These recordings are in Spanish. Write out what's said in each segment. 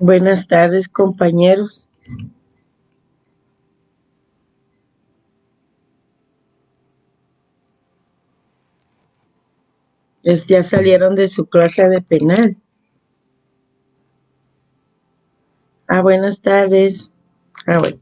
Buenas tardes, compañeros. Ya salieron de su clase de penal. Buenas tardes. Bueno.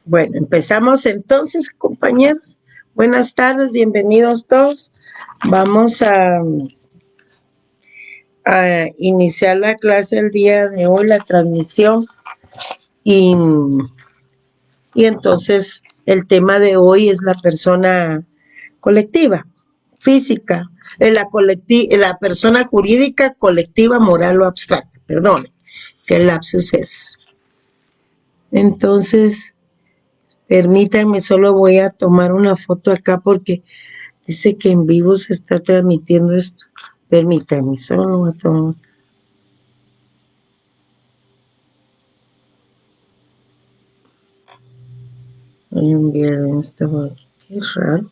Bueno, empezamos entonces, compañeros. Buenas tardes, bienvenidos todos. Vamos a iniciar la clase el día de hoy, la transmisión. Y entonces el tema de hoy es la persona colectiva, física, la persona jurídica, colectiva, moral o abstracta. Perdone, ¿qué lapsus es? Entonces, permítanme, solo voy a tomar una foto acá porque dice que en vivo se está transmitiendo esto. Permítanme, solo voy a tomar. Voy a enviar esto por aquí, qué raro.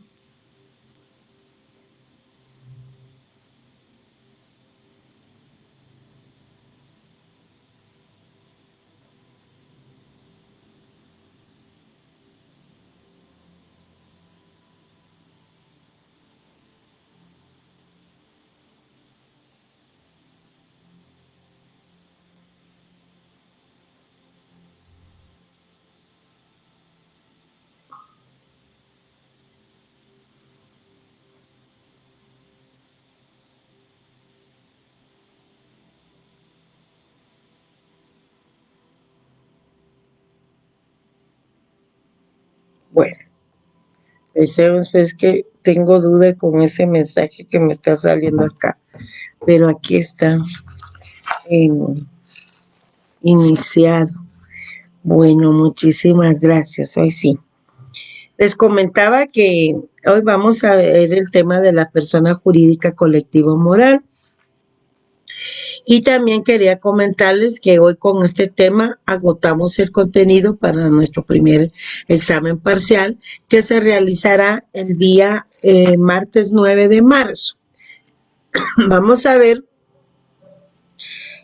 Bueno, es que tengo duda con ese mensaje que me está saliendo acá, pero aquí está iniciado. Bueno, muchísimas gracias. Hoy sí. Les comentaba que hoy vamos a ver el tema de la persona jurídica colectiva o moral. Y también quería comentarles que hoy con este tema agotamos el contenido para nuestro primer examen parcial que se realizará el día martes 9 de marzo. Vamos a ver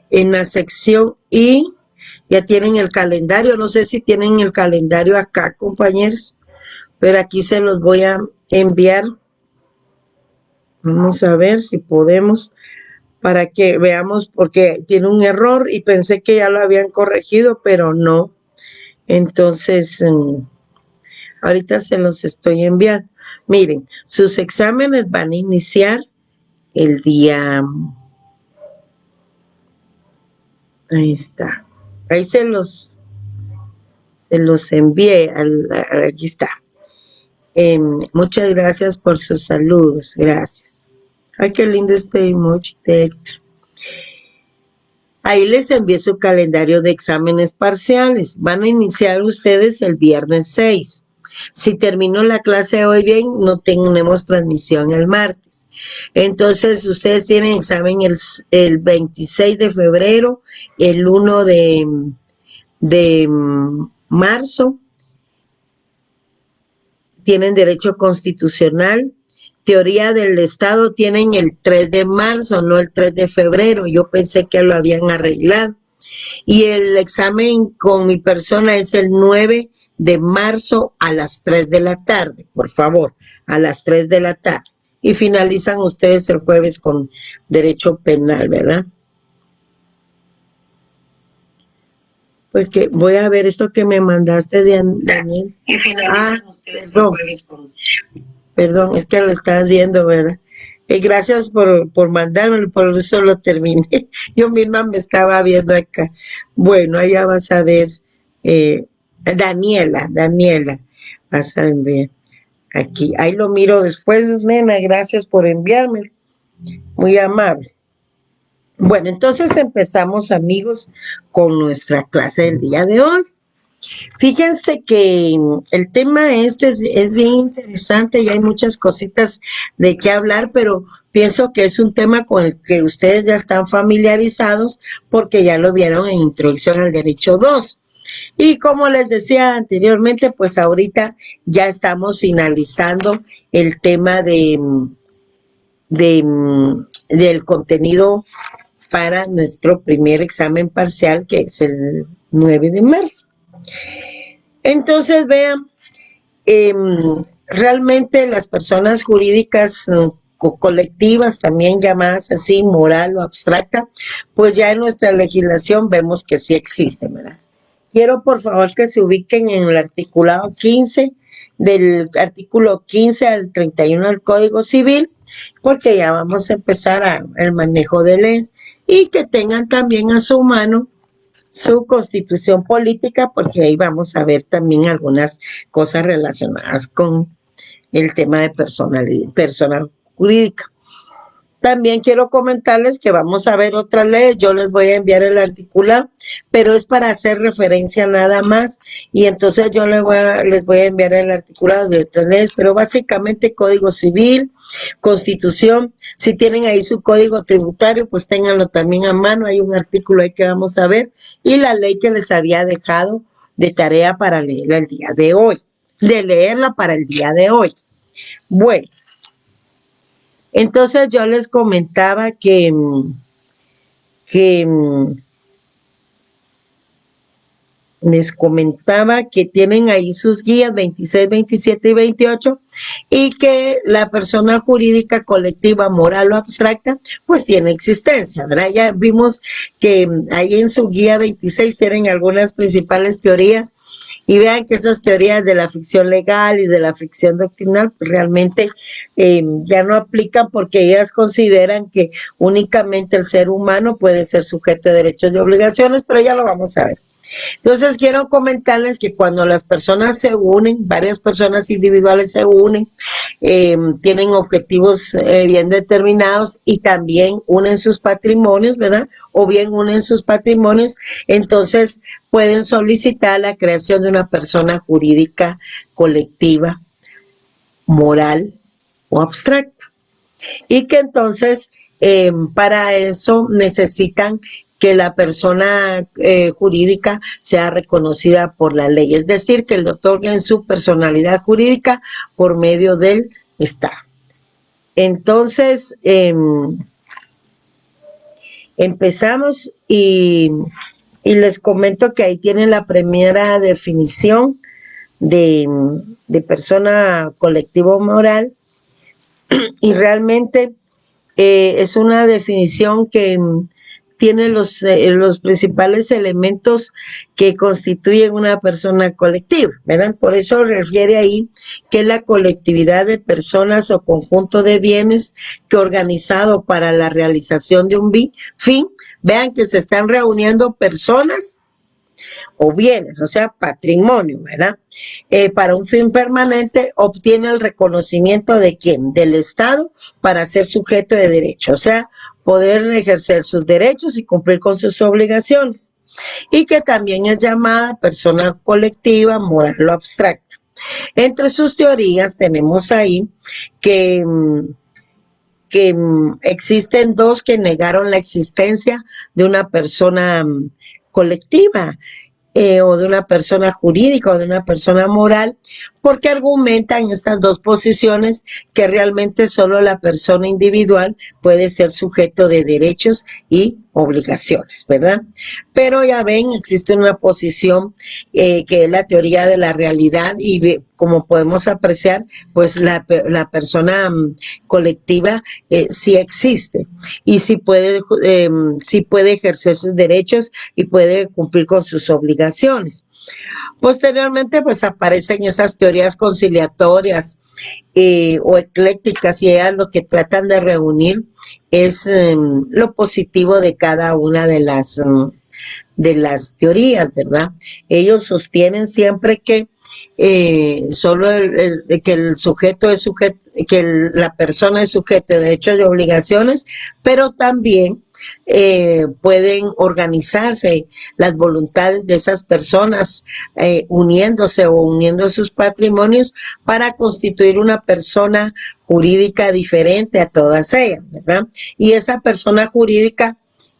en la sección I, ya tienen el calendario, no sé si tienen el calendario acá, compañeros, pero aquí se los voy a enviar. Vamos a ver si podemos, para que veamos, porque tiene un error y pensé que ya lo habían corregido, pero no. Entonces, ahorita se los estoy enviando. Miren, sus exámenes van a iniciar el día... Ahí está. Ahí se los envié. Aquí está. Muchas gracias por sus saludos. Gracias. Ay, qué lindo este emoji de Héctor. Ahí les envié su calendario de exámenes parciales. Van a iniciar ustedes el viernes 6. Si terminó la clase hoy bien, no tenemos transmisión el martes. Entonces, ustedes tienen examen el 26 de febrero, el 1 de marzo. Tienen derecho constitucional. Teoría del Estado tienen el 3 de marzo, no el 3 de febrero. Yo pensé que lo habían arreglado. Y el examen con mi persona es el 9 de marzo a las 3 de la tarde, por favor, a las 3 de la tarde. Y finalizan ustedes el jueves con derecho penal, ¿verdad? Pues que voy a ver esto que me mandaste de Daniel. Y finalizan ustedes el jueves con... Perdón, es que lo estás viendo, ¿verdad? Gracias por mandármelo, por eso lo terminé. Yo misma me estaba viendo acá. Bueno, allá vas a ver. Daniela, vas a ver aquí. Ahí lo miro después, nena, gracias por enviármelo. Muy amable. Bueno, entonces empezamos, amigos, con nuestra clase del día de hoy. Fíjense que el tema es bien interesante y hay muchas cositas de qué hablar, pero pienso que es un tema con el que ustedes ya están familiarizados porque ya lo vieron en Introducción al Derecho 2. Y como les decía anteriormente, pues ahorita ya estamos finalizando el tema del contenido para nuestro primer examen parcial, que es el 9 de marzo. Entonces, vean, realmente las personas jurídicas colectivas, también llamadas así, moral o abstracta, pues ya en nuestra legislación vemos que sí existen, ¿verdad? Quiero por favor que se ubiquen en el articulado 15, del artículo 15 al 31 del Código Civil, porque ya vamos a empezar el manejo de leyes, y que tengan también a su mano su constitución política, porque ahí vamos a ver también algunas cosas relacionadas con el tema de persona jurídica. También quiero comentarles que vamos a ver otra ley, yo les voy a enviar el articulado, pero es para hacer referencia nada más, y entonces yo les voy a enviar el articulado de otras leyes, pero básicamente Código Civil, Constitución, si tienen ahí su código tributario, pues ténganlo también a mano, hay un artículo ahí que vamos a ver, y la ley que les había dejado de tarea para leerla el día de hoy, de leerla para el día de hoy. Bueno, entonces yo les comentaba que tienen ahí sus guías 26, 27 y 28 y que la persona jurídica colectiva, moral o abstracta, pues tiene existencia, ¿verdad? Ya vimos que ahí en su guía 26 tienen algunas principales teorías y vean que esas teorías de la ficción legal y de la ficción doctrinal pues realmente ya no aplican porque ellas consideran que únicamente el ser humano puede ser sujeto de derechos y obligaciones, pero ya lo vamos a ver. Entonces quiero comentarles que cuando las personas se unen, varias personas individuales se unen, tienen objetivos bien determinados y también unen sus patrimonios, ¿verdad? O bien unen sus patrimonios, entonces pueden solicitar la creación de una persona jurídica colectiva, moral o abstracta. Y que entonces para eso necesitan que la persona jurídica sea reconocida por la ley, es decir, que le otorguen su personalidad jurídica por medio del Estado. Entonces, empezamos y les comento que ahí tienen la primera definición de persona colectiva o moral, y realmente es una definición que tiene los principales elementos que constituyen una persona colectiva, ¿verdad? Por eso refiere ahí que es la colectividad de personas o conjunto de bienes que organizado para la realización de un fin, vean que se están reuniendo personas o bienes, o sea, patrimonio, ¿verdad? Para un fin permanente obtiene el reconocimiento de ¿quién? Del Estado para ser sujeto de derecho, o sea, poder ejercer sus derechos y cumplir con sus obligaciones, y que también es llamada persona colectiva, moral o abstracta. Entre sus teorías tenemos ahí que existen dos que negaron la existencia de una persona colectiva, o de una persona jurídica o de una persona moral, porque argumentan estas dos posiciones que realmente solo la persona individual puede ser sujeto de derechos y obligaciones, ¿verdad? Pero ya ven, existe una posición que es la teoría de la realidad y como podemos apreciar, pues la persona colectiva sí existe y sí puede ejercer sus derechos y puede cumplir con sus obligaciones. Posteriormente, pues aparecen esas teorías conciliatorias o eclécticas, y ellas lo que tratan de reunir es lo positivo de cada una de las teorías, ¿verdad? Ellos sostienen siempre que solo que el sujeto es sujeto, la persona es sujeto de derechos y obligaciones, pero también pueden organizarse las voluntades de esas personas, uniéndose o uniendo sus patrimonios para constituir una persona jurídica diferente a todas ellas, ¿verdad? Y esa persona jurídica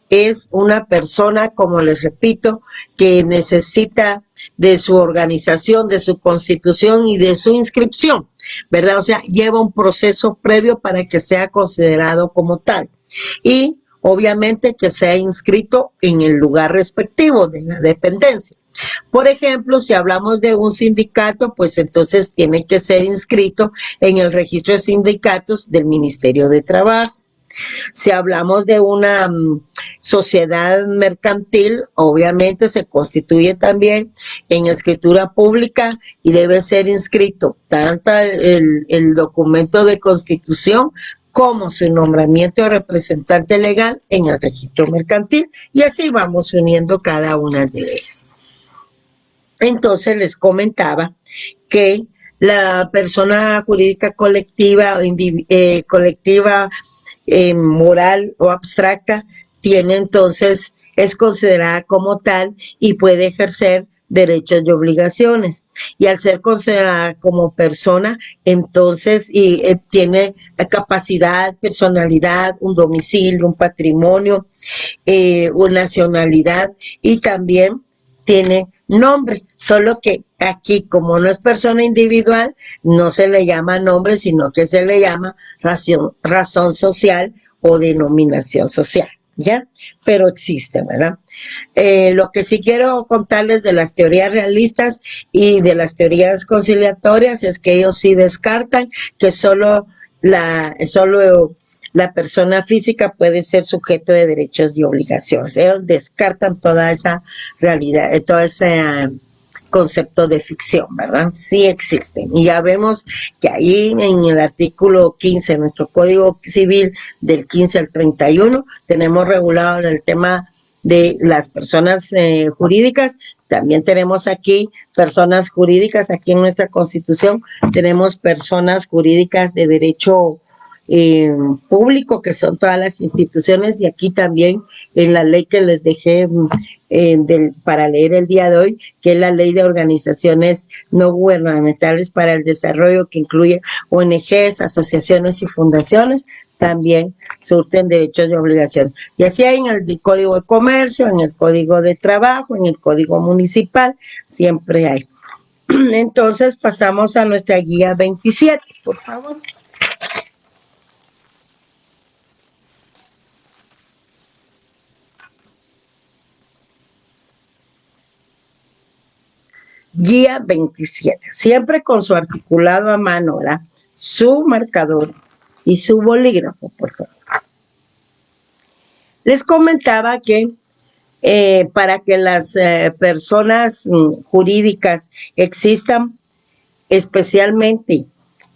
es una persona, como les repito, que necesita de su organización, de su constitución y de su inscripción, ¿verdad? O sea, lleva un proceso previo para que sea considerado como tal. Y obviamente que sea inscrito en el lugar respectivo de la dependencia. Por ejemplo, si hablamos de un sindicato, pues entonces tiene que ser inscrito en el registro de sindicatos del Ministerio de Trabajo. Si hablamos de una sociedad mercantil, obviamente se constituye también en escritura pública y debe ser inscrito tanto el documento de constitución como su nombramiento de representante legal en el registro mercantil, y así vamos uniendo cada una de ellas. Entonces les comentaba que la persona jurídica colectiva, colectiva, moral o abstracta, tiene entonces, es considerada como tal y puede ejercer derechos y obligaciones. Y al ser considerada como persona, entonces tiene capacidad, personalidad, un domicilio, un patrimonio, una nacionalidad, y también tiene nombre, solo que aquí, como no es persona individual, no se le llama nombre, sino que se le llama razón social o denominación social, ¿ya? Pero existe, ¿verdad? Lo que sí quiero contarles de las teorías realistas y de las teorías conciliatorias es que ellos sí descartan que solo la persona física puede ser sujeto de derechos y obligaciones. Ellos descartan toda esa realidad, todo ese concepto de ficción, ¿verdad? Sí existen. Y ya vemos que ahí en el artículo 15 de nuestro Código Civil, del 15 al 31, tenemos regulado en el tema de las personas jurídicas. También tenemos aquí personas jurídicas, aquí en nuestra Constitución tenemos personas jurídicas de derecho público, que son todas las instituciones, y aquí también en la ley que les dejé para leer el día de hoy, que es la Ley de Organizaciones No Gubernamentales para el Desarrollo, que incluye ONGs, asociaciones y fundaciones, también surten derechos y obligaciones. Y así hay en el Código de Comercio, en el Código de Trabajo, en el Código Municipal, siempre hay. Entonces pasamos a nuestra guía 27, por favor. Guía 27, siempre con su articulado a mano, ¿verdad? Su marcador y su bolígrafo, por favor. Les comentaba que para que las personas jurídicas existan, especialmente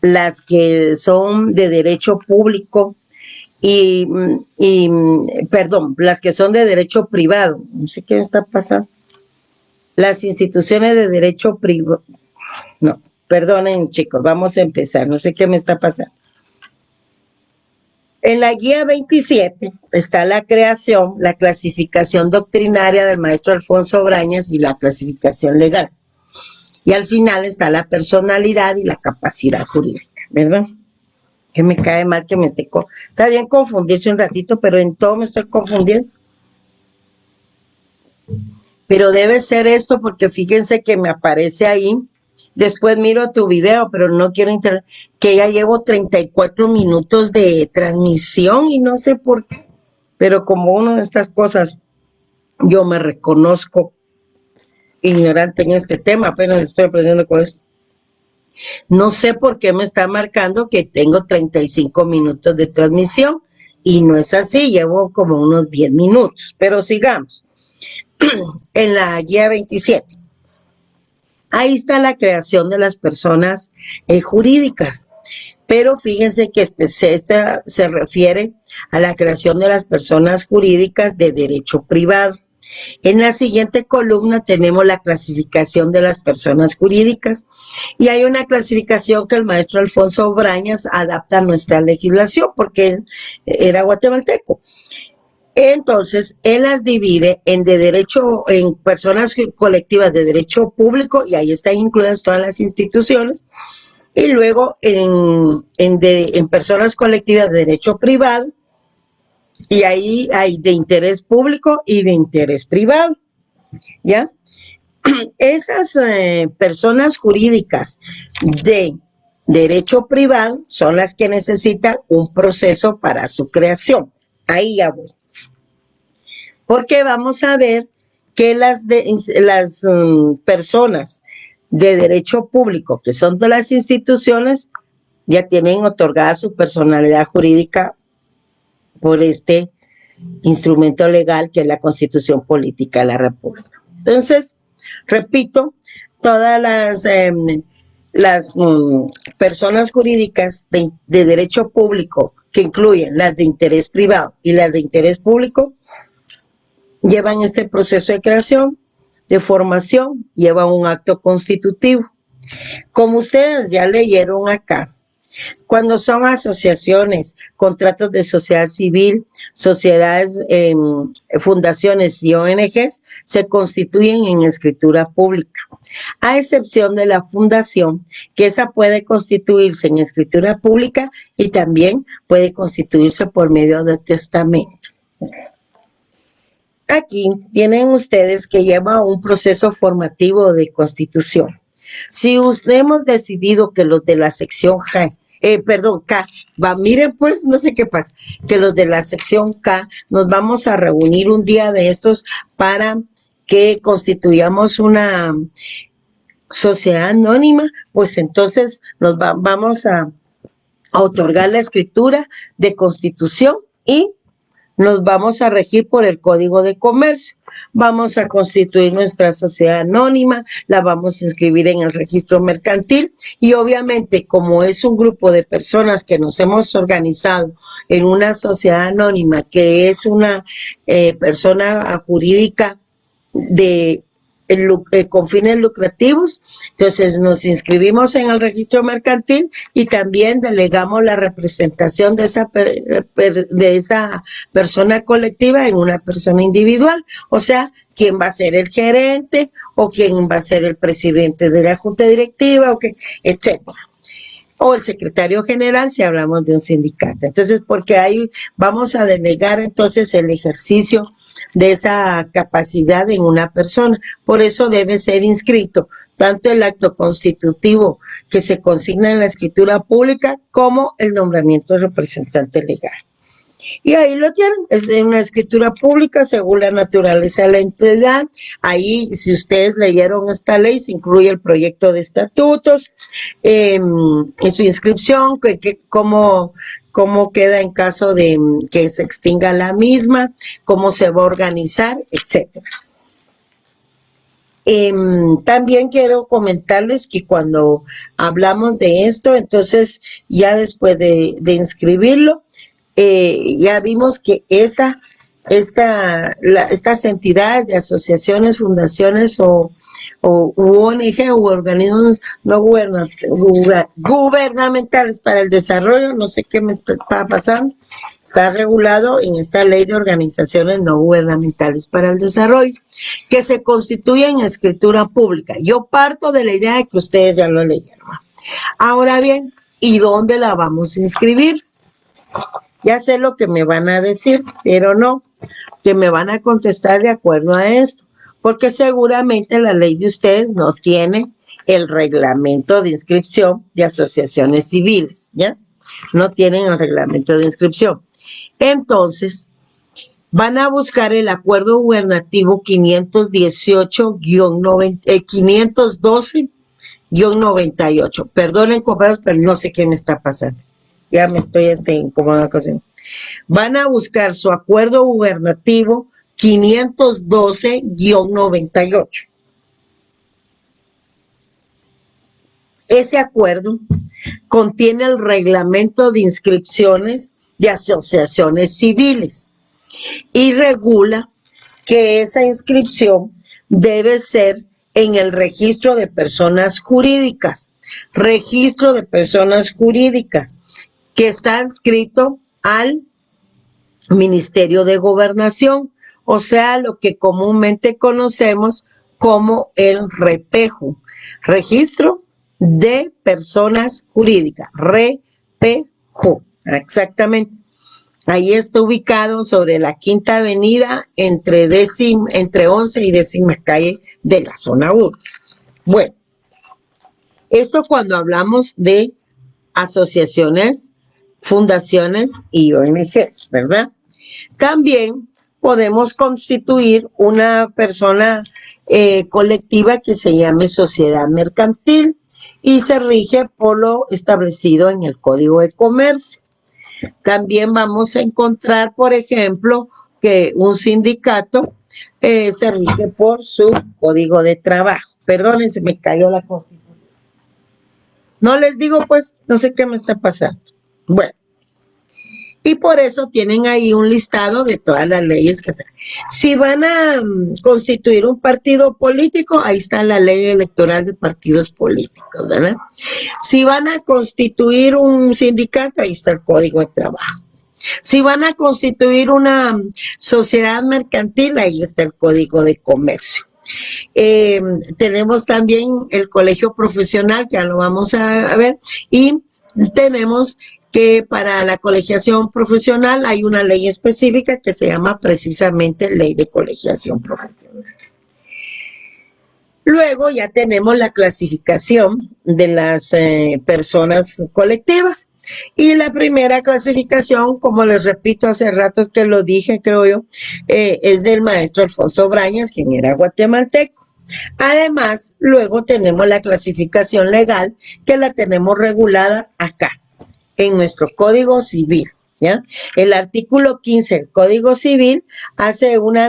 las que son de derecho público perdón, las que son de derecho privado, no sé qué me está pasando. Las instituciones de derecho privado, no, perdonen chicos, vamos a empezar, no sé qué me está pasando. En la guía 27 está la creación, la clasificación doctrinaria del maestro Alfonso Brañas y la clasificación legal. Y al final está la personalidad y la capacidad jurídica, ¿verdad? Que me cae mal que me esté... Está bien confundirse un ratito, pero en todo me estoy confundiendo. Pero debe ser esto, porque fíjense que me aparece ahí, después miro tu video, pero no quiero que ya llevo 34 minutos de transmisión y no sé por qué, pero como una de estas cosas, yo me reconozco ignorante en este tema, apenas estoy aprendiendo con esto. No sé por qué me está marcando que tengo 35 minutos de transmisión, y no es así, llevo como unos 10 minutos, pero sigamos. En la guía 27 Ahí está la creación de las personas jurídicas. Pero fíjense que esta se refiere a la creación de las personas jurídicas de derecho privado. En la siguiente columna tenemos la clasificación de las personas jurídicas y hay una clasificación que el maestro Alfonso Brañas adapta a nuestra legislación porque él era guatemalteco. Entonces, él las divide en personas colectivas de derecho público, y ahí están incluidas todas las instituciones, y luego en personas colectivas de derecho privado, y ahí hay de interés público y de interés privado, ¿ya? Esas personas jurídicas de derecho privado son las que necesitan un proceso para su creación. Ahí ya voy. Porque vamos a ver que las personas de derecho público, que son de las instituciones, ya tienen otorgada su personalidad jurídica por este instrumento legal que es la Constitución Política de la República. Entonces, repito, todas las personas jurídicas de derecho público, que incluyen las de interés privado y las de interés público, llevan este proceso de creación, de formación, llevan un acto constitutivo. Como ustedes ya leyeron acá, cuando son asociaciones, contratos de sociedad civil, sociedades, fundaciones y ONGs, se constituyen en escritura pública, a excepción de la fundación, que esa puede constituirse en escritura pública y también puede constituirse por medio de testamento. Aquí tienen ustedes que lleva un proceso formativo de constitución. Si hemos decidido que los de la sección K, miren pues, no sé qué pasa, que los de la sección K nos vamos a reunir un día de estos para que constituyamos una sociedad anónima, pues entonces nos vamos a otorgar la escritura de constitución y nos vamos a regir por el Código de Comercio. Vamos a constituir nuestra sociedad anónima, la vamos a inscribir en el registro mercantil y obviamente como es un grupo de personas que nos hemos organizado en una sociedad anónima que es una persona jurídica con fines lucrativos, entonces nos inscribimos en el registro mercantil y también delegamos la representación de esa persona colectiva en una persona individual, o sea, quién va a ser el gerente o quién va a ser el presidente de la junta directiva, etcétera. O el secretario general si hablamos de un sindicato. Entonces, porque ahí vamos a delegar entonces el ejercicio de esa capacidad en una persona. Por eso debe ser inscrito tanto el acto constitutivo que se consigna en la escritura pública como el nombramiento del representante legal. Y ahí lo tienen, es una escritura pública según la naturaleza de la entidad. Ahí, si ustedes leyeron esta ley, se incluye el proyecto de estatutos, en su inscripción, cómo queda en caso de que se extinga la misma, cómo se va a organizar, etcétera. También quiero comentarles que cuando hablamos de esto, entonces ya después de inscribirlo, ya vimos que estas entidades de asociaciones, fundaciones u ONG u organismos no gubernamentales para el desarrollo, no sé qué me está pasando, está regulado en esta ley de organizaciones no gubernamentales para el desarrollo, que se constituyen en escritura pública. Yo parto de la idea de que ustedes ya lo leyeron. Ahora bien, ¿y dónde la vamos a inscribir? Ya sé lo que me van a decir, pero no, que me van a contestar de acuerdo a esto, porque seguramente la ley de ustedes no tiene el reglamento de inscripción de asociaciones civiles, ¿ya? No tienen el reglamento de inscripción. Entonces, van a buscar el acuerdo gubernativo 512-98. Perdonen, compañeros, pero no sé qué me está pasando. Ya me estoy incomodando. Van a buscar su acuerdo gubernativo 512-98. Ese acuerdo contiene el reglamento de inscripciones de asociaciones civiles y regula que esa inscripción debe ser en el registro de personas jurídicas, que está inscrito al Ministerio de Gobernación, o sea, lo que comúnmente conocemos como el REPEJO, Registro de Personas Jurídicas, REPEJO, exactamente. Ahí está ubicado sobre la Quinta Avenida entre 11 y 10ª calle de la zona 1. Bueno, esto cuando hablamos de asociaciones, fundaciones y ONGs, ¿verdad? También podemos constituir una persona colectiva que se llame sociedad mercantil y se rige por lo establecido en el Código de Comercio. También vamos a encontrar, por ejemplo, que un sindicato se rige por su Código de Trabajo. Perdonen, se me cayó la constitución. No les digo, pues, no sé qué me está pasando. Bueno. Y por eso tienen ahí un listado de todas las leyes que están. Si van a constituir un partido político, ahí está la ley electoral de partidos políticos, ¿verdad? Si van a constituir un sindicato, ahí está el Código de Trabajo. Si van a constituir una sociedad mercantil, ahí está el Código de Comercio. Tenemos también el colegio profesional, que ya lo vamos a ver, y tenemos que para la colegiación profesional hay una ley específica que se llama precisamente Ley de Colegiación Profesional. Luego ya tenemos la clasificación de las personas colectivas. Y la primera clasificación, como les repito hace rato que lo dije, creo yo, es del maestro Alfonso Brañas, quien era guatemalteco. Además, luego tenemos la clasificación legal, que la tenemos regulada acá, en nuestro Código Civil, ¿ya? El artículo 15 del Código Civil hace una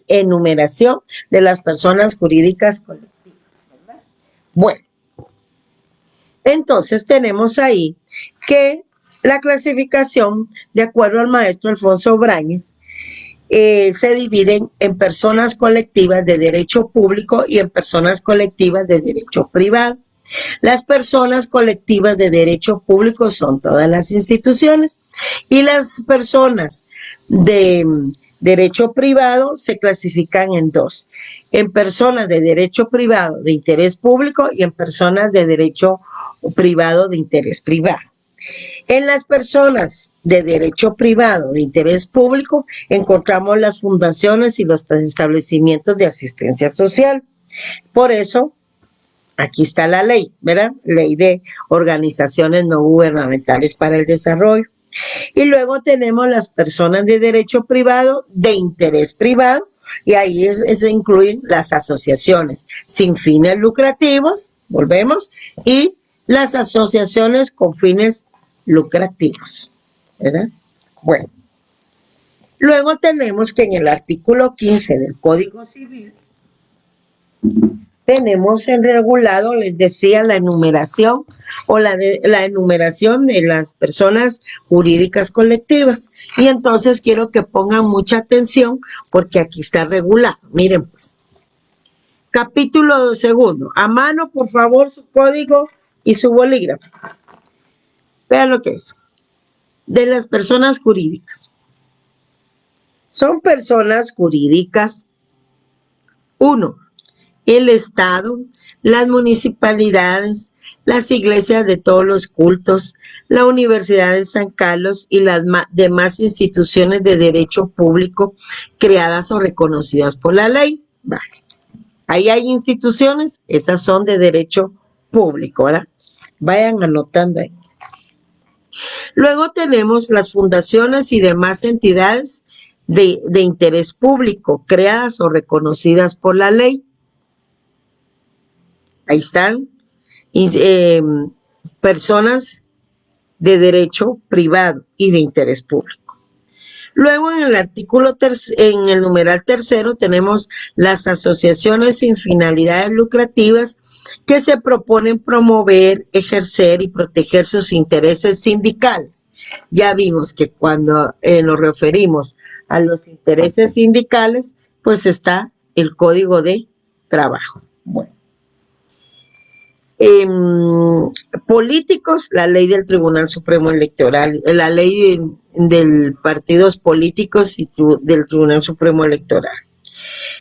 enumeración de las personas jurídicas colectivas, ¿verdad? Bueno, entonces tenemos ahí que la clasificación, de acuerdo al maestro Alfonso Brañas, se dividen en personas colectivas de derecho público y en personas colectivas de derecho privado. Las personas colectivas de derecho público son todas las instituciones y las personas de derecho privado se clasifican en dos, en personas de derecho privado de interés público y en personas de derecho privado de interés privado. En las personas de derecho privado de interés público encontramos las fundaciones y los establecimientos de asistencia social. Por eso, aquí está la ley, ¿verdad? Ley de organizaciones no gubernamentales para el desarrollo. Y luego tenemos las personas de derecho privado de interés privado, y ahí se incluyen las asociaciones sin fines lucrativos, volvemos, y las asociaciones con fines lucrativos, ¿verdad? Bueno, luego tenemos que en el artículo 15 del Código Civil tenemos en regulado, les decía, la enumeración o la enumeración de las personas jurídicas colectivas. Y entonces quiero que pongan mucha atención porque aquí está regulado. Miren pues. Capítulo 2. A mano, por favor, su código y su bolígrafo. Vean lo que es. De las personas jurídicas. Son personas jurídicas. 1. El Estado, las municipalidades, las iglesias de todos los cultos, la Universidad de San Carlos y las demás instituciones de derecho público creadas o reconocidas por la ley. Vale. Ahí hay instituciones, esas son de derecho público, ¿verdad? Vayan anotando ahí. Luego tenemos las fundaciones y demás entidades de interés público creadas o reconocidas por la ley. Ahí están personas de derecho privado y de interés público. Luego en el en el numeral tercero tenemos las asociaciones sin finalidades lucrativas que se proponen promover, ejercer y proteger sus intereses sindicales. Ya vimos que cuando nos referimos a los intereses sindicales, pues está el Código de Trabajo. Bueno. Políticos, la ley del Tribunal Supremo Electoral, la ley de partidos políticos y del Tribunal Supremo Electoral.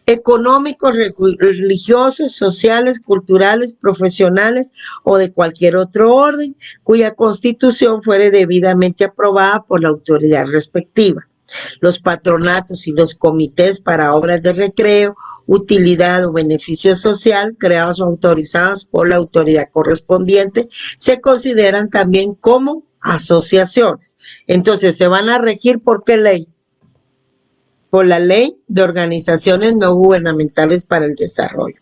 Económicos, religiosos, sociales, culturales, profesionales o de cualquier otro orden, cuya constitución fuere debidamente aprobada por la autoridad respectiva. Los patronatos y los comités para obras de recreo, utilidad o beneficio social creados o autorizados por la autoridad correspondiente se consideran también como asociaciones. Entonces, ¿se van a regir por qué ley? Por la Ley de Organizaciones No Gubernamentales para el Desarrollo.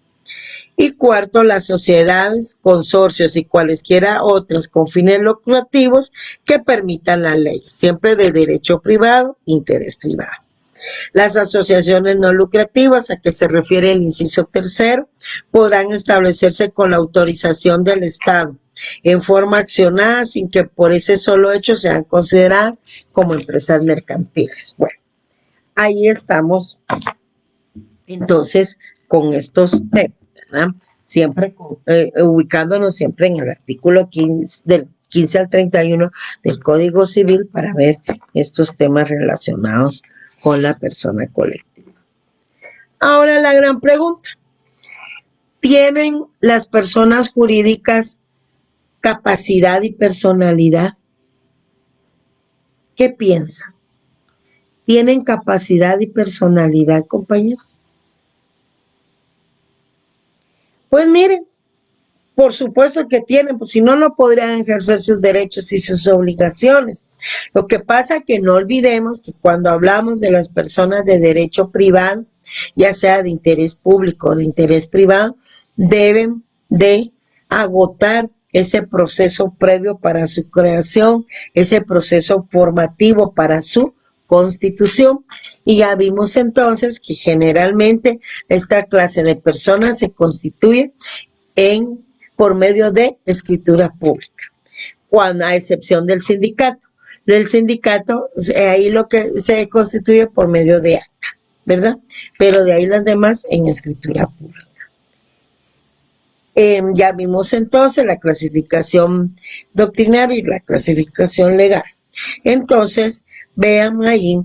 Y cuarto, las sociedades, consorcios y cualesquiera otras con fines lucrativos que permitan la ley, siempre de derecho privado, interés privado. Las asociaciones no lucrativas, a que se refiere el inciso tercero, podrán establecerse con la autorización del Estado, en forma accionada, sin que por ese solo hecho sean consideradas como empresas mercantiles. Bueno, ahí estamos entonces con estos temas, ¿verdad? Siempre ubicándonos siempre en el artículo 15, del 15 al 31 del Código Civil para ver estos temas relacionados con la persona colectiva. Ahora la gran pregunta: ¿tienen las personas jurídicas capacidad y personalidad? ¿Qué piensan? ¿Tienen capacidad y personalidad, compañeros? Pues miren, por supuesto que tienen, pues si no, no podrían ejercer sus derechos y sus obligaciones. Lo que pasa es que no olvidemos que cuando hablamos de las personas de derecho privado, ya sea de interés público o de interés privado, deben de agotar ese proceso previo para su creación, ese proceso formativo para su constitución. Y ya vimos entonces que generalmente esta clase de personas se constituye por medio de escritura pública, cuando a excepción del sindicato. El sindicato, ahí lo que se constituye por medio de acta, ¿verdad? Pero de ahí las demás en escritura pública. Ya vimos entonces la clasificación doctrinaria y la clasificación legal. Entonces, vean ahí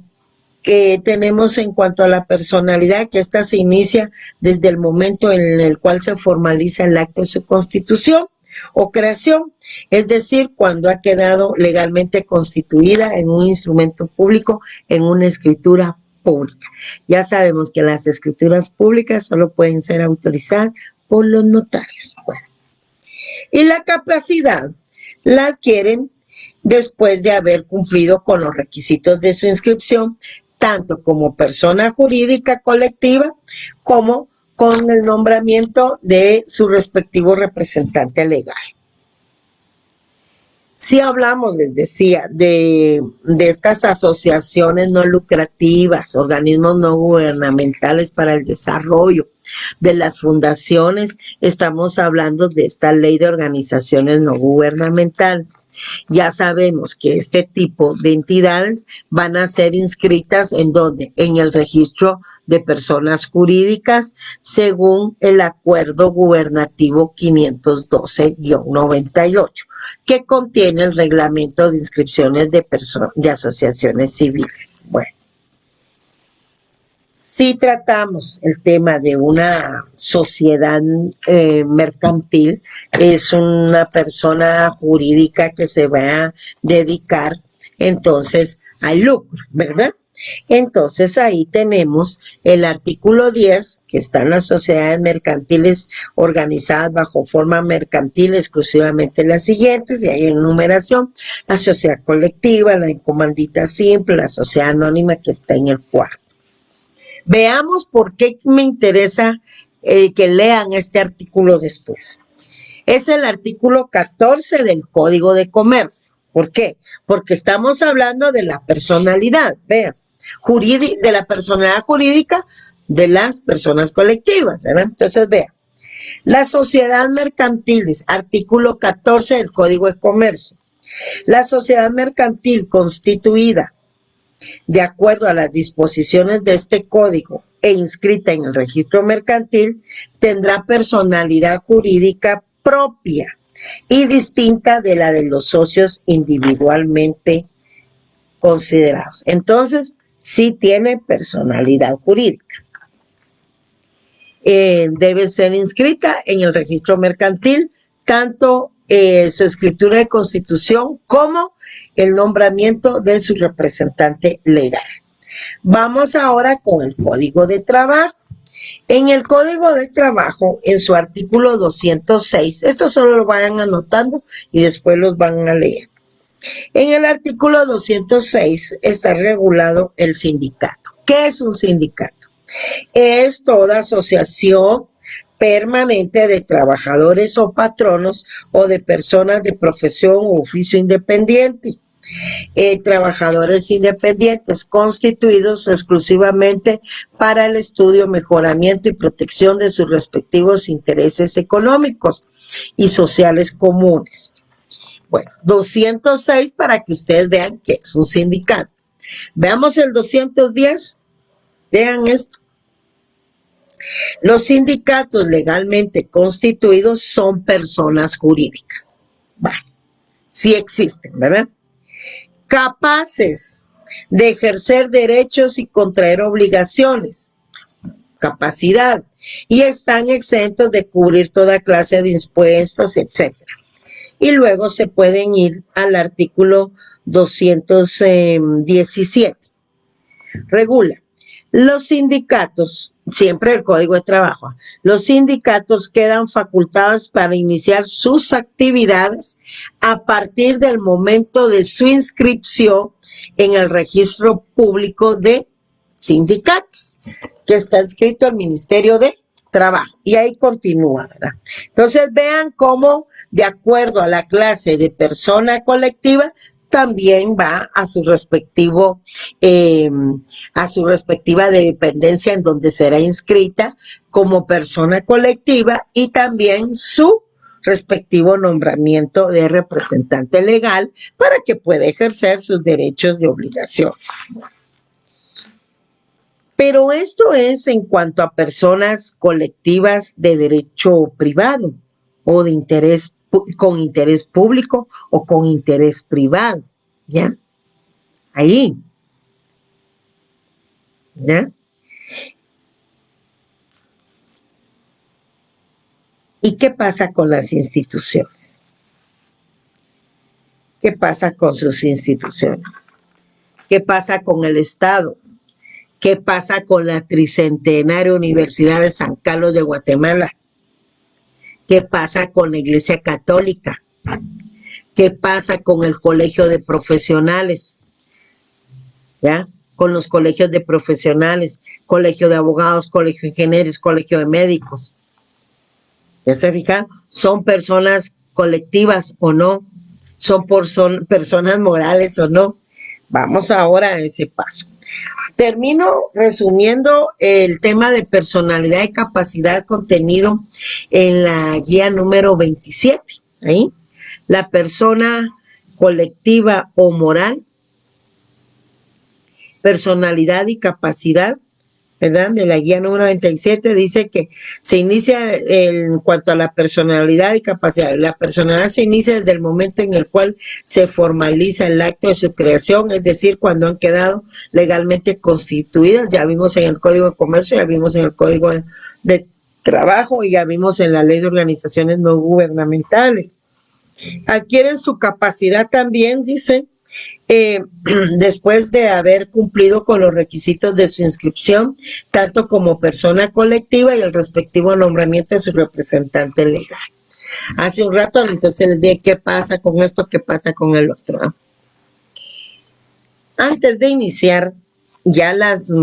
que tenemos en cuanto a la personalidad, que esta se inicia desde el momento en el cual se formaliza el acto de su constitución o creación, es decir, cuando ha quedado legalmente constituida en un instrumento público, en una escritura pública. Ya sabemos que las escrituras públicas solo pueden ser autorizadas por los notarios. Bueno. Y la capacidad la adquieren después de haber cumplido con los requisitos de su inscripción, tanto como persona jurídica colectiva, como con el nombramiento de su respectivo representante legal. Si hablamos, les decía, de estas asociaciones no lucrativas, organismos no gubernamentales para el desarrollo, de las fundaciones, estamos hablando de esta ley de organizaciones no gubernamentales. Ya sabemos que este tipo de entidades van a ser inscritas ¿en dónde? En el registro de personas jurídicas según el acuerdo gubernativo 512-98, que contiene el reglamento de inscripciones de asociaciones civiles. Bueno, si tratamos el tema de una sociedad mercantil, es una persona jurídica que se va a dedicar entonces al lucro, ¿verdad? Entonces ahí tenemos el artículo 10, que están las sociedades mercantiles organizadas bajo forma mercantil exclusivamente las siguientes, y hay enumeración: la sociedad colectiva, la comandita simple, la sociedad anónima, que está en el cuarto. Veamos por qué me interesa que lean este artículo después. Es el artículo 14 del Código de Comercio. ¿Por qué? Porque estamos hablando de la personalidad. Vean, de la personalidad jurídica de las personas colectivas, ¿verdad? Entonces, vea, la sociedad mercantil, artículo 14 del Código de Comercio. La sociedad mercantil constituida de acuerdo a las disposiciones de este código e inscrita en el registro mercantil tendrá personalidad jurídica propia y distinta de la de los socios individualmente considerados. Entonces, sí tiene personalidad jurídica. Debe ser inscrita en el registro mercantil, tanto su escritura de constitución como el nombramiento de su representante legal. Vamos ahora con el Código de Trabajo. En el Código de Trabajo, en su artículo 206, esto solo lo vayan anotando y después los van a leer. En el artículo 206 está regulado el sindicato. ¿Qué es un sindicato? Es toda asociación permanente de trabajadores o patronos o de personas de profesión o oficio independiente. Trabajadores independientes constituidos exclusivamente para el estudio, mejoramiento y protección de sus respectivos intereses económicos y sociales comunes. Bueno, 206 para que ustedes vean que es un sindicato. Veamos el 210. Vean esto. Los sindicatos legalmente constituidos son personas jurídicas. Bueno, sí existen, ¿verdad? Capaces de ejercer derechos y contraer obligaciones. Capacidad. Y están exentos de cubrir toda clase de impuestos, etc. Y luego se pueden ir al artículo 217. Regula. Los sindicatos, siempre el Código de Trabajo, los sindicatos quedan facultados para iniciar sus actividades a partir del momento de su inscripción en el registro público de sindicatos, que está inscrito al Ministerio de Trabajo. Y ahí continúa, ¿verdad? Entonces vean cómo, de acuerdo a la clase de persona colectiva, también va a su respectiva dependencia en donde será inscrita como persona colectiva y también su respectivo nombramiento de representante legal para que pueda ejercer sus derechos y obligaciones. Pero esto es en cuanto a personas colectivas de derecho privado o de interés con interés público o con interés privado, ¿ya? Ahí, ¿ya? ¿Y qué pasa con las instituciones? ¿Qué pasa con sus instituciones? ¿Qué pasa con el Estado? ¿Qué pasa con la Tricentenaria Universidad de San Carlos de Guatemala? ¿Qué pasa con la Iglesia Católica? ¿Qué pasa con el Colegio de Profesionales? ¿Ya? Con los colegios de profesionales, Colegio de Abogados, Colegio de Ingenieros, Colegio de Médicos. ¿Ya se fijan? ¿Son personas colectivas o no? ¿Son personas morales o no? Vamos ahora a ese paso. Termino resumiendo el tema de personalidad y capacidad contenido en la guía número 27. Ahí, la persona colectiva o moral, personalidad y capacidad, ¿verdad? De la guía número 97 dice que se inicia en cuanto a la personalidad y capacidad. La personalidad se inicia desde el momento en el cual se formaliza el acto de su creación, es decir, cuando han quedado legalmente constituidas. Ya vimos en el Código de Comercio, ya vimos en el Código de Trabajo y ya vimos en la Ley de Organizaciones No Gubernamentales. Adquieren su capacidad también, dice, después de haber cumplido con los requisitos de su inscripción, tanto como persona colectiva y el respectivo nombramiento de su representante legal. Hace un rato, entonces les dije qué pasa con esto, qué pasa con el otro, ¿eh? Antes de iniciar ya las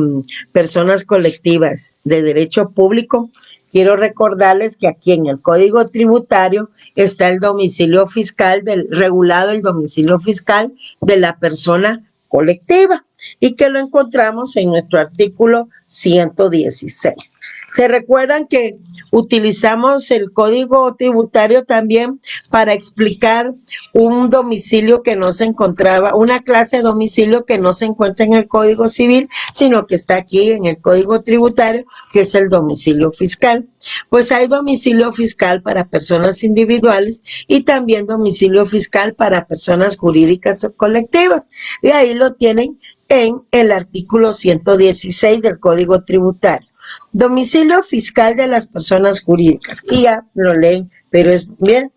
personas colectivas de derecho público, quiero recordarles que aquí en el Código Tributario está el domicilio fiscal, regulado el domicilio fiscal de la persona colectiva. y que lo encontramos en nuestro artículo 116. ¿Se recuerdan que utilizamos el Código Tributario también para explicar un domicilio que no se encontraba, una clase de domicilio que no se encuentra en el Código Civil, sino que está aquí en el Código Tributario, que es el domicilio fiscal? Pues hay domicilio fiscal para personas individuales y también domicilio fiscal para personas jurídicas o colectivas. Y ahí lo tienen en el artículo 116 del Código Tributario. Domicilio fiscal de las personas jurídicas. Y ya lo leen, pero es bien,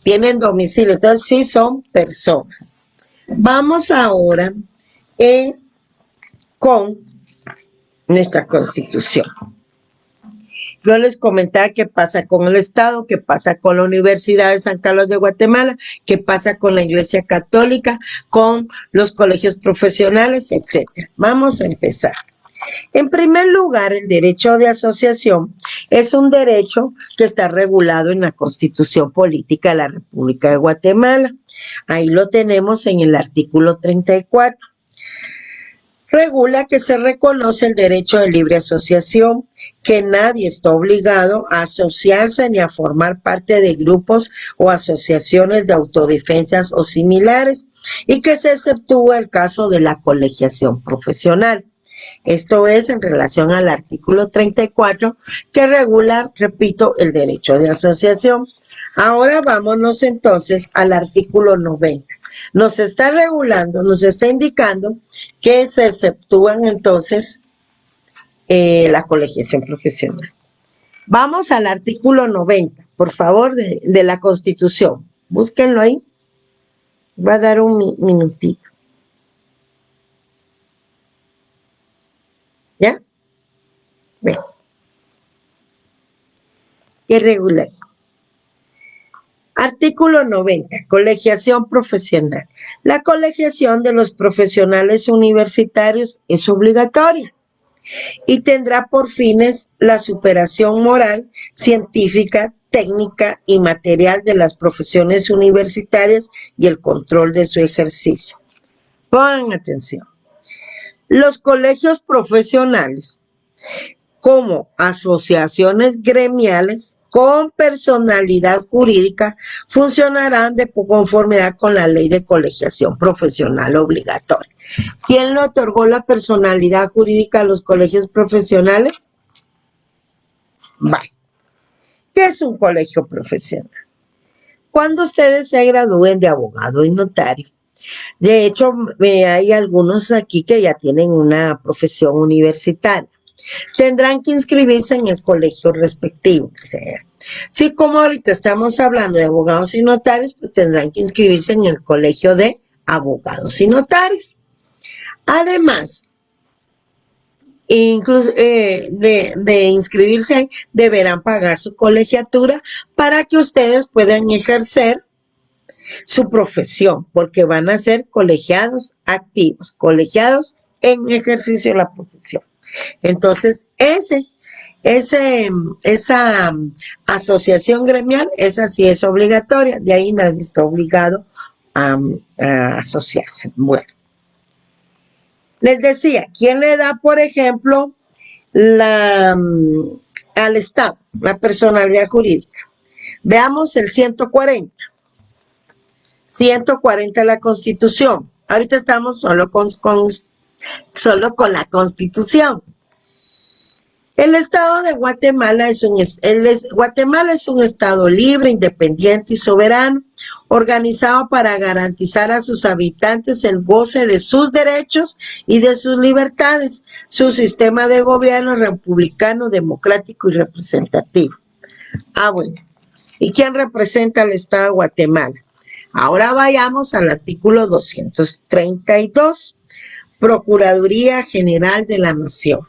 tienen domicilio, entonces sí son personas. Vamos ahora con nuestra Constitución. Yo les comentaba qué pasa con el Estado, qué pasa con la Universidad de San Carlos de Guatemala, qué pasa con la Iglesia Católica, con los colegios profesionales, etcétera. Vamos a empezar. En primer lugar, el derecho de asociación es un derecho que está regulado en la Constitución Política de la República de Guatemala. Ahí lo tenemos en el artículo 34. Regula que se reconoce el derecho de libre asociación, que nadie está obligado a asociarse ni a formar parte de grupos o asociaciones de autodefensas o similares, y que se exceptúa el caso de la colegiación profesional. Esto es en relación al artículo 34, que regula, repito, el derecho de asociación. Ahora vámonos entonces al artículo 90. Nos está regulando, nos está indicando que se exceptúan entonces la colegiación profesional. Vamos al artículo 90, por favor, de la Constitución. Búsquenlo ahí. Va a dar un minutito. ¿Ya? Bueno. ¿Qué regula? Artículo 90, colegiación profesional. La colegiación de los profesionales universitarios es obligatoria y tendrá por fines la superación moral, científica, técnica y material de las profesiones universitarias y el control de su ejercicio. Pongan atención. Los colegios profesionales, como asociaciones gremiales con personalidad jurídica, funcionarán de conformidad con la ley de colegiación profesional obligatoria. ¿Quién le otorgó la personalidad jurídica a los colegios profesionales? Vale. ¿Qué es un colegio profesional? Cuando ustedes se gradúen de abogado y notario, de hecho hay algunos aquí que ya tienen una profesión universitaria, tendrán que inscribirse en el colegio respectivo. Sí, como ahorita estamos hablando de abogados y notarios, pues tendrán que inscribirse en el colegio de abogados y notarios. Además, incluso de inscribirse ahí, deberán pagar su colegiatura para que ustedes puedan ejercer su profesión, porque van a ser colegiados activos, colegiados en ejercicio de la profesión. Entonces, esa asociación gremial, esa sí es obligatoria, de ahí nadie está obligado a asociarse. Bueno, les decía, ¿quién le da, por ejemplo, al Estado, la personalidad jurídica? Veamos el 140. 140 de la Constitución. Ahorita estamos solo con la Constitución. El Estado de Guatemala Guatemala es un Estado libre, independiente y soberano, organizado para garantizar a sus habitantes el goce de sus derechos y de sus libertades. Su sistema de gobierno es republicano, democrático y representativo. Bueno. ¿Y quién representa al Estado de Guatemala? Ahora vayamos al artículo 232, Procuraduría General de la Nación.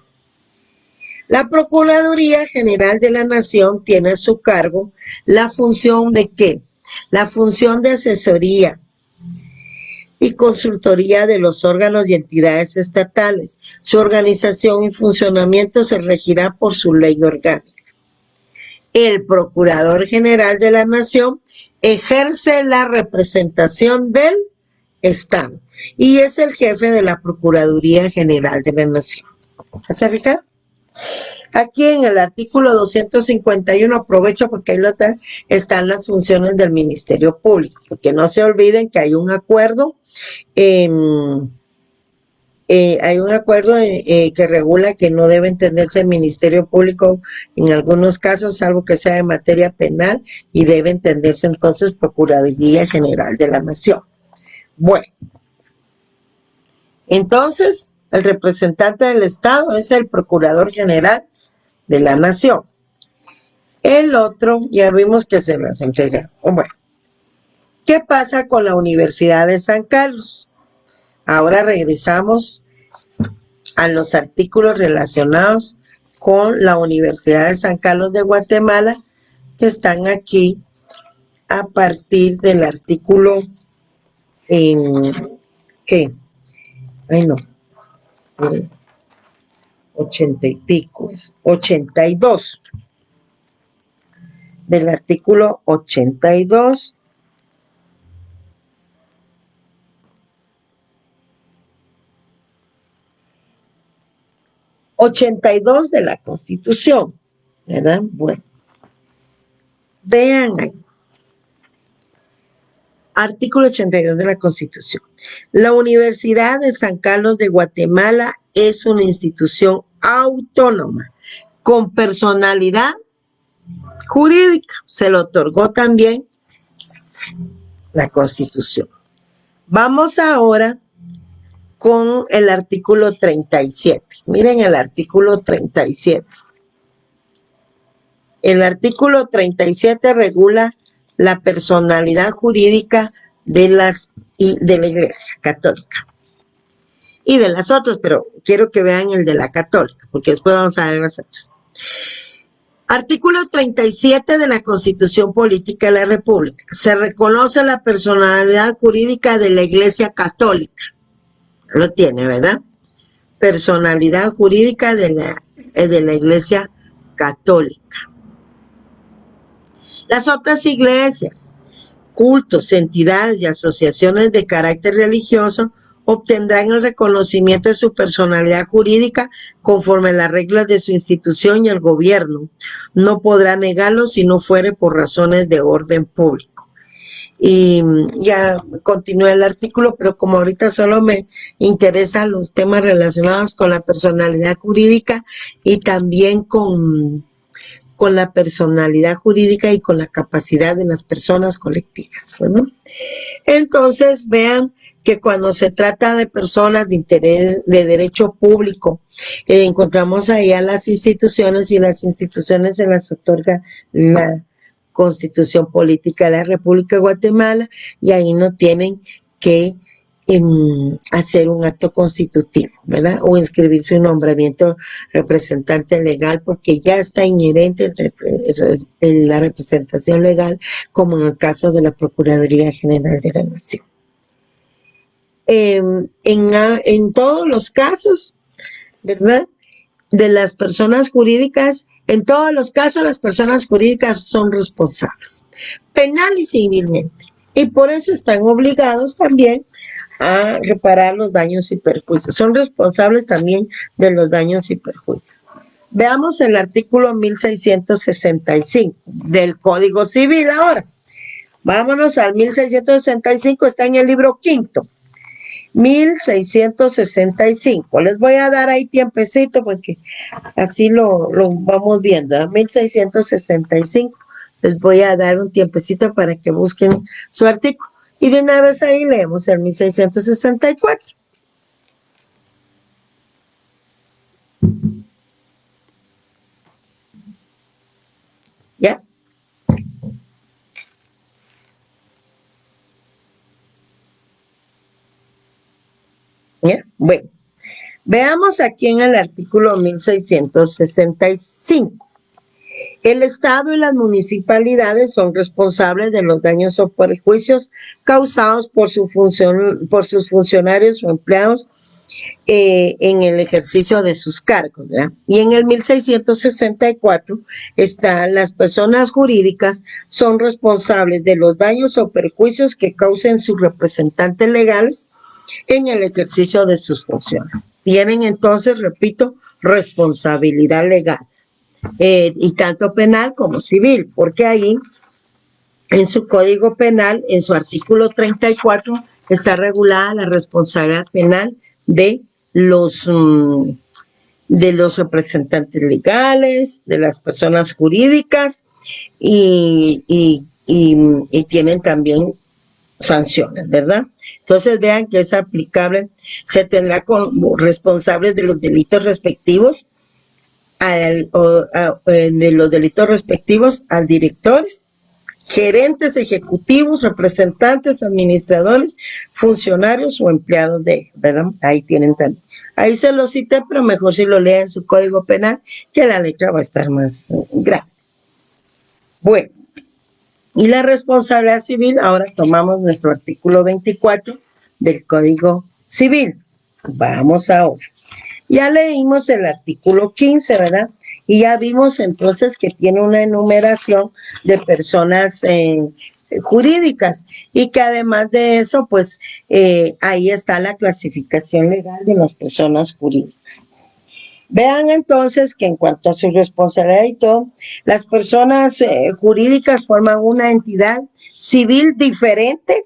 La Procuraduría General de la Nación tiene a su cargo la función de ¿qué? La función de asesoría y consultoría de los órganos y entidades estatales. Su organización y funcionamiento se regirá por su ley orgánica. El Procurador General de la Nación ejerce la representación del Estado y es el jefe de la Procuraduría General de la Nación. ¿Se fijan? Aquí en el artículo 251, aprovecho porque ahí están las funciones del Ministerio Público, porque no se olviden que hay un acuerdo que regula que no debe entenderse el Ministerio Público en algunos casos, salvo que sea de materia penal, y debe entenderse entonces Procuraduría General de la Nación. Bueno, entonces el representante del Estado es el Procurador General de la Nación. El otro, ya vimos que se las entrega. Bueno, ¿qué pasa con la Universidad de San Carlos? Ahora regresamos a los artículos relacionados con la Universidad de San Carlos de Guatemala, que están aquí a partir del artículo ¿qué? Ay, no. 80 y pico, 82. Del artículo 82. De la Constitución, ¿verdad? Bueno, vean ahí. Artículo 82 de la Constitución. La Universidad de San Carlos de Guatemala es una institución autónoma con personalidad jurídica. Se lo otorgó también la Constitución. Vamos ahora con el artículo 37. Miren el artículo 37. El artículo 37 regula la personalidad jurídica de la Iglesia Católica y de las otras, pero quiero que vean el de la Católica, porque después vamos a ver las otras. Artículo 37 de la Constitución Política de la República. Se reconoce la personalidad jurídica de la Iglesia Católica. Lo tiene, ¿verdad? Personalidad jurídica de la Iglesia Católica. Las otras iglesias, cultos, entidades y asociaciones de carácter religioso obtendrán el reconocimiento de su personalidad jurídica conforme a las reglas de su institución y el gobierno. No podrá negarlo si no fuere por razones de orden público. Y ya continúa el artículo, pero como ahorita solo me interesan los temas relacionados con la personalidad jurídica y también con la personalidad jurídica y con la capacidad de las personas colectivas, ¿no? Entonces, vean que cuando se trata de personas de interés, de derecho público, encontramos ahí a las instituciones y las instituciones se las otorga la Constitución Política de la República de Guatemala y ahí no tienen que hacer un acto constitutivo, ¿verdad? O inscribir su nombramiento representante legal porque ya está inherente en la representación legal como en el caso de la Procuraduría General de la Nación. En todos los casos, ¿verdad? De las personas jurídicas, en todos los casos las personas jurídicas son responsables, penal y civilmente, y por eso están obligados también a reparar los daños y perjuicios. Son responsables también de los daños y perjuicios. Veamos el artículo 1665 del Código Civil ahora. Vámonos al 1665, está en el libro quinto. 1665. Les voy a dar ahí tiempecito porque así lo vamos viendo. ¿Eh? 1665. Les voy a dar un tiempecito para que busquen su artículo. Y de una vez ahí leemos el 1664. ¿Ya? ¿Ya? Bueno, veamos aquí en el artículo 1665. El Estado y las municipalidades son responsables de los daños o perjuicios causados por sus funcionarios o empleados en el ejercicio de sus cargos, ¿verdad? Y en el 1664 están las personas jurídicas son responsables de los daños o perjuicios que causen sus representantes legales en el ejercicio de sus funciones. Tienen entonces, repito, responsabilidad legal, y tanto penal como civil, porque ahí en su Código Penal, en su artículo 34, está regulada la responsabilidad penal de los representantes legales, de las personas jurídicas y tienen también sanciones, ¿verdad? Entonces vean que es aplicable, se tendrá como responsables de los delitos respectivos de los delitos respectivos al directores, gerentes ejecutivos, representantes, administradores, funcionarios o empleados de, ¿verdad? Ahí tienen también. Ahí se lo cité, pero mejor si lo leen en su Código Penal, que la letra va a estar más grande. Bueno, y la responsabilidad civil, ahora tomamos nuestro artículo 24 del Código Civil. Vamos ahora. Ya leímos el artículo 15, ¿verdad? Y ya vimos entonces que tiene una enumeración de personas jurídicas y que además de eso, pues ahí está la clasificación legal de las personas jurídicas. Vean entonces que en cuanto a su responsabilidad y todo, las personas jurídicas forman una entidad civil diferente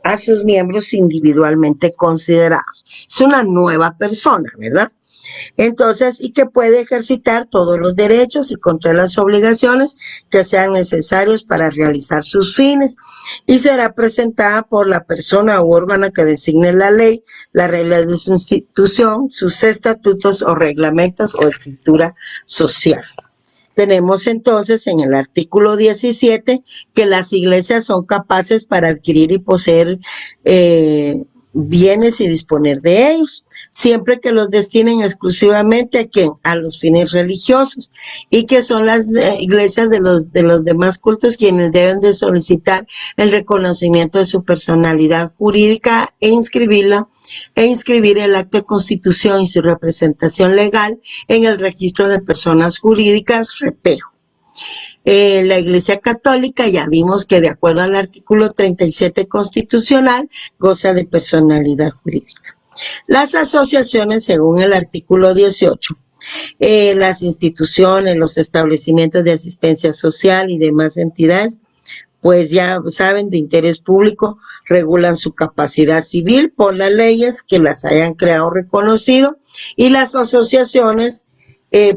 a sus miembros individualmente considerados. Es una nueva persona, ¿verdad? Entonces, y que puede ejercitar todos los derechos y contra las obligaciones que sean necesarios para realizar sus fines, y será presentada por la persona u órgano que designe la ley, las reglas de su institución, sus estatutos o reglamentos o escritura social. Tenemos entonces en el artículo 17 que las iglesias son capaces para adquirir y poseer bienes y disponer de ellos, siempre que los destinen exclusivamente a ¿quién? A los fines religiosos, y que son las iglesias de los demás cultos quienes deben de solicitar el reconocimiento de su personalidad jurídica e inscribir el acto de constitución y su representación legal en el registro de personas jurídicas, REPEJO. La Iglesia Católica, ya vimos que de acuerdo al artículo 37 constitucional, goza de personalidad jurídica. Las asociaciones, según el artículo 18, las instituciones, los establecimientos de asistencia social y demás entidades, pues ya saben, de interés público, regulan su capacidad civil por las leyes que las hayan creado o reconocido, y las asociaciones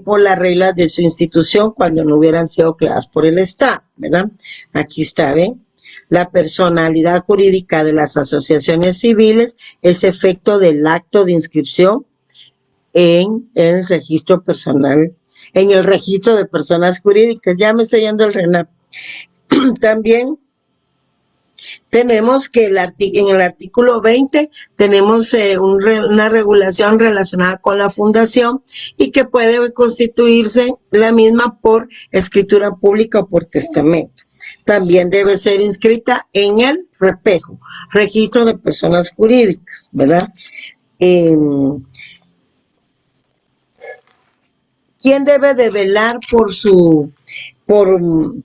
por las reglas de su institución cuando no hubieran sido creadas por el Estado, ¿verdad? Aquí está, ¿ven? La personalidad jurídica de las asociaciones civiles es efecto del acto de inscripción en el registro personal, en el registro de personas jurídicas. Ya me estoy yendo el RENAP. También tenemos que en el artículo 20 tenemos una regulación relacionada con la fundación y que puede constituirse la misma por escritura pública o por testamento. También debe ser inscrita en el REPEJO, Registro de Personas Jurídicas, ¿verdad? ¿Quién debe de velar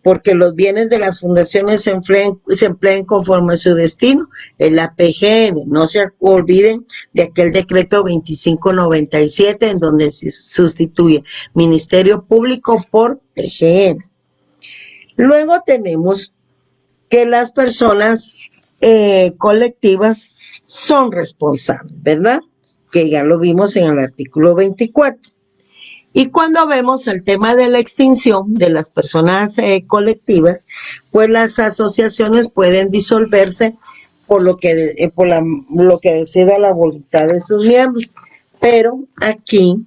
porque los bienes de las fundaciones se empleen conforme a su destino? El APGN. No se olviden de aquel decreto 2597 en donde se sustituye Ministerio Público por PGN. Luego tenemos que las personas colectivas son responsables, ¿verdad? Que ya lo vimos en el artículo 24. Y cuando vemos el tema de la extinción de las personas colectivas, pues las asociaciones pueden disolverse por lo que decida la voluntad de sus miembros. Pero aquí,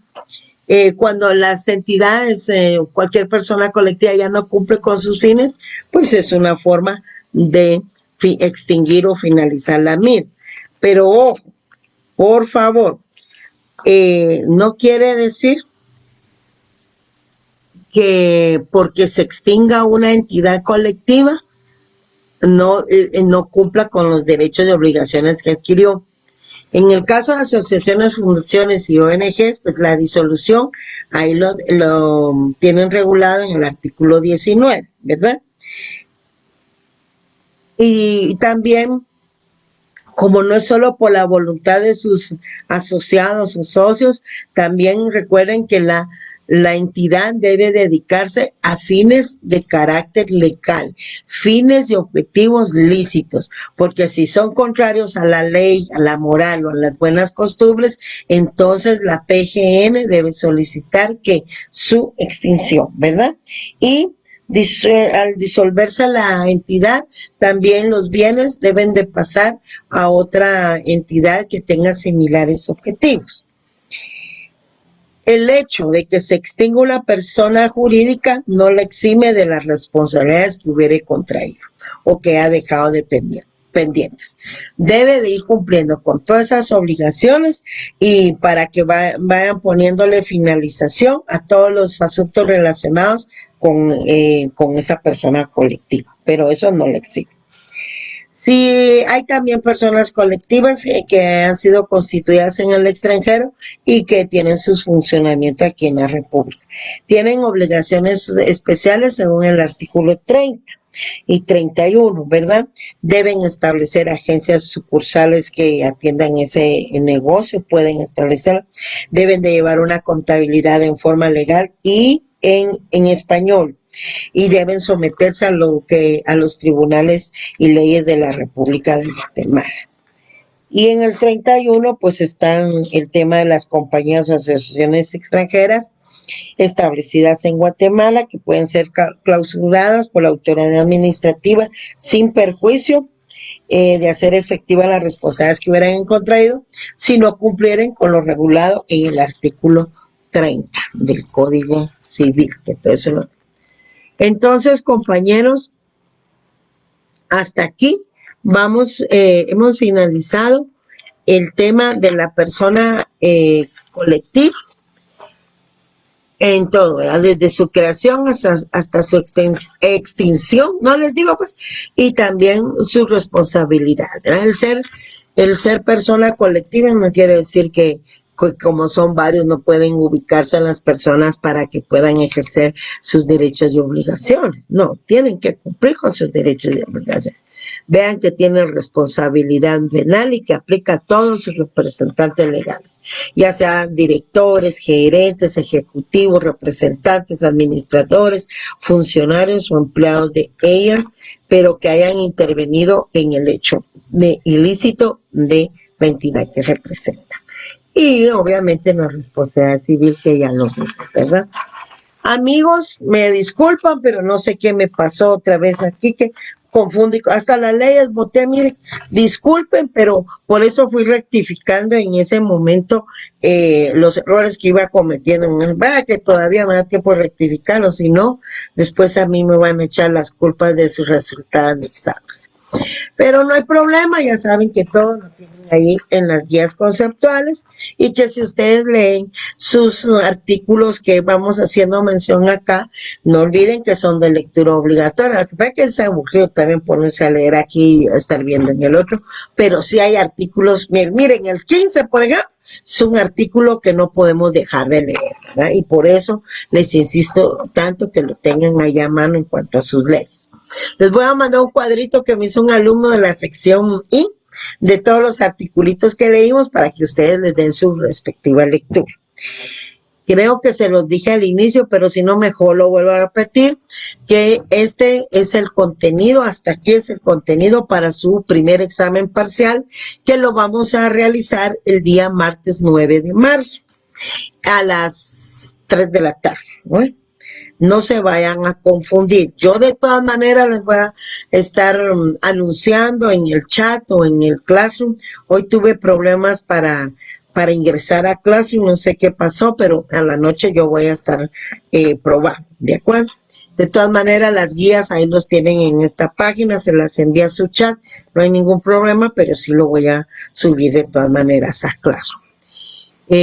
cuando las entidades, cualquier persona colectiva ya no cumple con sus fines, pues es una forma de extinguir o finalizar la misma. Pero ojo, por favor, no quiere decir que porque se extinga una entidad colectiva no cumpla con los derechos y obligaciones que adquirió. En el caso de asociaciones, fundaciones y ONGs, pues la disolución, ahí lo tienen regulado en el artículo 19, ¿verdad? Y también, como no es solo por la voluntad de sus asociados o socios, también recuerden que la entidad debe dedicarse a fines de carácter legal, fines y objetivos lícitos, porque si son contrarios a la ley, a la moral o a las buenas costumbres, entonces la PGN debe solicitar que su extinción, ¿verdad? Y al disolverse la entidad, también los bienes deben de pasar a otra entidad que tenga similares objetivos. El hecho de que se extinga una persona jurídica no la exime de las responsabilidades que hubiere contraído o que ha dejado de pendientes. Debe de ir cumpliendo con todas esas obligaciones y para que vayan poniéndole finalización a todos los asuntos relacionados con esa persona colectiva, pero eso no le exige. Sí, hay también personas colectivas que han sido constituidas en el extranjero y que tienen sus funcionamientos aquí en la República. Tienen obligaciones especiales según el artículo 30 y 31, ¿verdad? Deben establecer agencias sucursales que atiendan ese negocio, pueden establecer, deben de llevar una contabilidad en forma legal y en español, y deben someterse a los tribunales y leyes de la República de Guatemala. Y en el 31 pues están el tema de las compañías o asociaciones extranjeras establecidas en Guatemala que pueden ser clausuradas por la autoridad administrativa sin perjuicio de hacer efectiva las responsabilidades que hubieran contraído si no cumplieren con lo regulado en el artículo 30 del Código Civil, que todo eso no. Entonces, compañeros, hasta aquí hemos finalizado el tema de la persona colectiva en todo, ¿verdad? Desde su creación hasta su extinción, no les digo pues, y también su responsabilidad, ¿verdad? El ser persona colectiva no quiere decir que como son varios no pueden ubicarse en las personas para que puedan ejercer sus derechos y obligaciones, no, tienen que cumplir con sus derechos y obligaciones. Vean que tienen responsabilidad penal y que aplica a todos sus representantes legales, ya sean directores, gerentes, ejecutivos, representantes, administradores, funcionarios o empleados de ellas, pero que hayan intervenido en el hecho ilícito de la entidad que representa. Y obviamente la responsabilidad civil que ya lo dijo, ¿verdad? Amigos, me disculpan, pero no sé qué me pasó otra vez aquí, que confundí, hasta las leyes voté, miren, disculpen, pero por eso fui rectificando en ese momento los errores que iba cometiendo. Vaya que todavía me da tiempo de rectificarlo, si no, después a mí me van a echar las culpas de sus resultados de exámenes. Pero no hay problema, ya saben que todo lo tienen ahí en las guías conceptuales y que si ustedes leen sus artículos que vamos haciendo mención acá, no olviden que son de lectura obligatoria. Que se aburrido también ponerse a leer aquí y estar viendo en el otro, pero sí hay artículos, miren, el 15, por ejemplo, es un artículo que no podemos dejar de leer, ¿verdad? Y por eso les insisto tanto que lo tengan ahí a mano en cuanto a sus leyes. Les voy a mandar un cuadrito que me hizo un alumno de la sección I de todos los articulitos que leímos para que ustedes les den su respectiva lectura. Creo que se los dije al inicio, pero si no, mejor lo vuelvo a repetir, que este es el contenido, hasta aquí es el contenido para su primer examen parcial, que lo vamos a realizar el día martes 9 de marzo, a las 3 de la tarde, ¿no? No se vayan a confundir. Yo de todas maneras les voy a estar anunciando en el chat o en el Classroom. Hoy tuve problemas para ingresar a Classroom, no sé qué pasó, pero a la noche yo voy a estar probando, ¿de acuerdo? De todas maneras, las guías ahí los tienen en esta página, se las envía a su chat, no hay ningún problema, pero sí lo voy a subir de todas maneras a Classroom.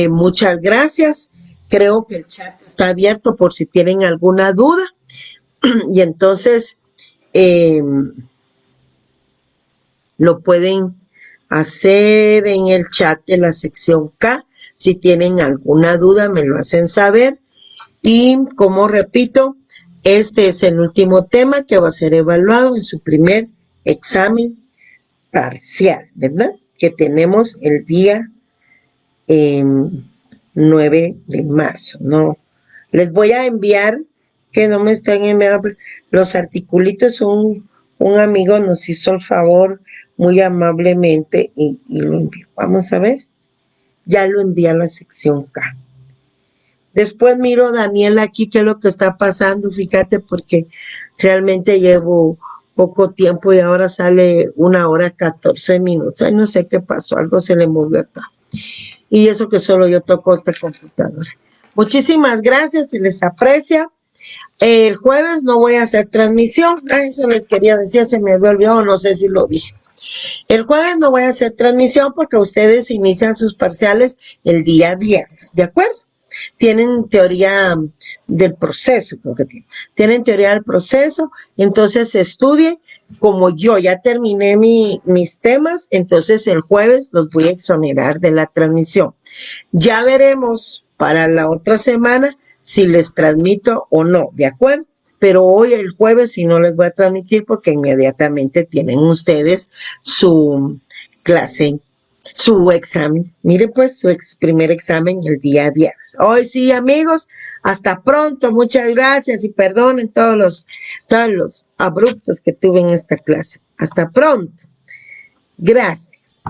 Muchas gracias. Creo que el chat está abierto por si tienen alguna duda. Y entonces lo pueden hacer en el chat de la sección K. Si tienen alguna duda, me lo hacen saber. Y como repito, este es el último tema que va a ser evaluado en su primer examen parcial, ¿verdad? Que tenemos el día 9 de marzo, ¿no? Les voy a enviar, que no me están enviando, los articulitos. Un amigo nos hizo el favor muy amablemente y lo envió. Vamos a ver, ya lo envié a la sección K. Después miro, Daniel, aquí qué es lo que está pasando, fíjate, porque realmente llevo poco tiempo y ahora sale 1 hora 14 minutos. Ay, no sé qué pasó, algo se le movió acá. Y eso que solo yo toco esta computadora. Muchísimas gracias, y les aprecia. El jueves no voy a hacer transmisión. Eso les quería decir, se me había olvidado, no sé si lo dije. El jueves no voy a hacer transmisión porque ustedes inician sus parciales el día viernes, ¿de acuerdo? Tienen teoría del proceso, creo que tienen teoría del proceso, entonces estudien. Como yo ya terminé mis temas, entonces el jueves los voy a exonerar de la transmisión. Ya veremos para la otra semana si les transmito o no, ¿de acuerdo? Pero hoy, el jueves, sí no les voy a transmitir porque inmediatamente tienen ustedes su clase, su examen. Mire pues, su primer examen el día viernes. Hoy sí, amigos, hasta pronto. Muchas gracias y perdonen todos los abruptos que tuve en esta clase. Hasta pronto. Gracias.